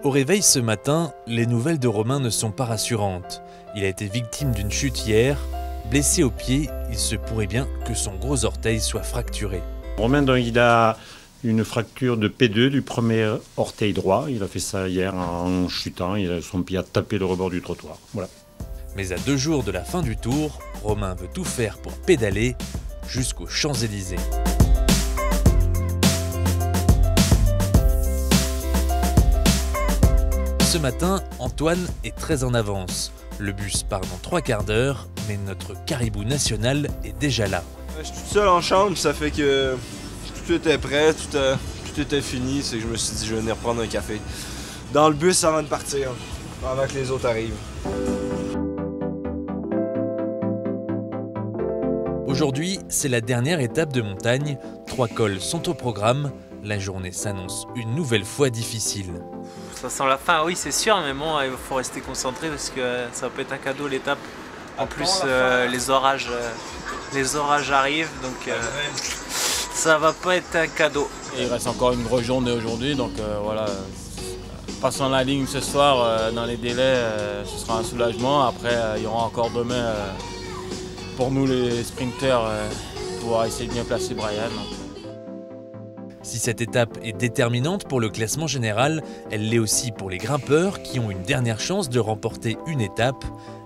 Au réveil ce matin, les nouvelles de Romain ne sont pas rassurantes. Il a été victime d'une chute hier. Blessé au pied, il se pourrait bien que son gros orteil soit fracturé. Romain, donc, il a une fracture de P2 du premier orteil droit. Il a fait ça hier en chutant. Son pied a tapé le rebord du trottoir. Voilà. Mais à 2 jours de la fin du tour, Romain veut tout faire pour pédaler jusqu'aux Champs-Élysées. Ce matin, Antoine est très en avance. Le bus part dans 3 quarts d'heure, mais notre caribou national est déjà là. Je suis tout seul en chambre, ça fait que tout était prêt, tout était fini, c'est que je me suis dit je vais venir prendre un café dans le bus avant de partir, avant que les autres arrivent. Aujourd'hui, c'est la dernière étape de montagne. 3 cols sont au programme. La journée s'annonce une nouvelle fois difficile. Ça sent la fin, oui c'est sûr, mais bon, il faut rester concentré parce que ça peut être un cadeau l'étape. En plus, les orages arrivent, donc ça va pas être un cadeau. Et il reste encore une grosse journée aujourd'hui, donc voilà. Passant la ligne ce soir, dans les délais, ce sera un soulagement. Après, il y aura encore demain, pour nous les sprinters, pouvoir essayer de bien placer Brian. Si cette étape est déterminante pour le classement général, elle l'est aussi pour les grimpeurs qui ont une dernière chance de remporter une étape.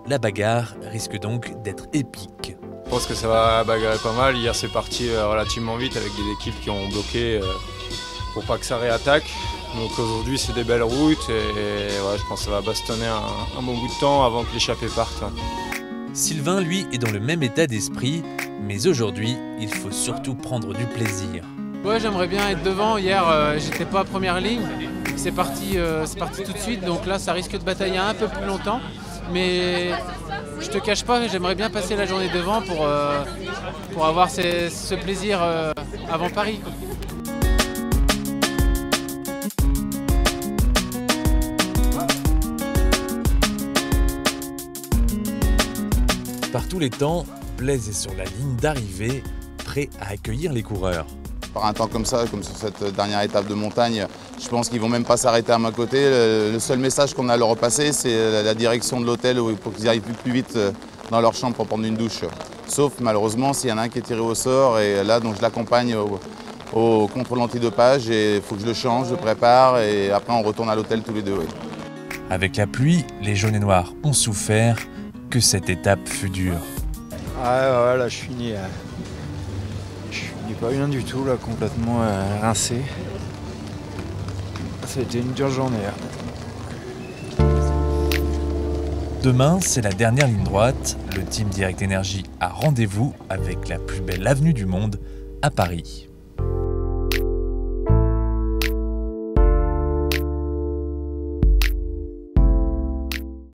La bagarre risque donc d'être épique. Je pense que ça va bagarrer pas mal. Hier c'est parti relativement vite avec des équipes qui ont bloqué pour pas que ça réattaque. Donc aujourd'hui c'est des belles routes et ouais, je pense que ça va bastonner un bon bout de temps avant que l'échappée parte. Sylvain, lui, est dans le même état d'esprit, mais aujourd'hui, il faut surtout prendre du plaisir. Ouais, j'aimerais bien être devant. Hier, j'étais pas à première ligne. C'est parti tout de suite. Donc là, ça risque de batailler un peu plus longtemps. Mais je te cache pas, j'aimerais bien passer la journée devant pour avoir ce plaisir avant Paris. Par tous les temps, Blaise est sur la ligne d'arrivée, prêt à accueillir les coureurs. Par un temps comme ça, comme sur cette dernière étape de montagne, je pense qu'ils ne vont même pas s'arrêter à ma côté. Le seul message qu'on a à leur repasser, c'est la direction de l'hôtel pour qu'ils arrivent plus vite dans leur chambre pour prendre une douche. Sauf malheureusement s'il y en a un qui est tiré au sort et là donc je l'accompagne au contrôle antidopage et il faut que je le change, je le prépare et après on retourne à l'hôtel tous les deux. Oui. Avec la pluie, les jaunes et noirs ont souffert, que cette étape fut dure. Ah ouais, là je finis pas bien du tout, là, complètement rincé. Ça a été une dure journée. Là. Demain, c'est la dernière ligne droite. Le team Direct Énergie a rendez-vous avec la plus belle avenue du monde à Paris.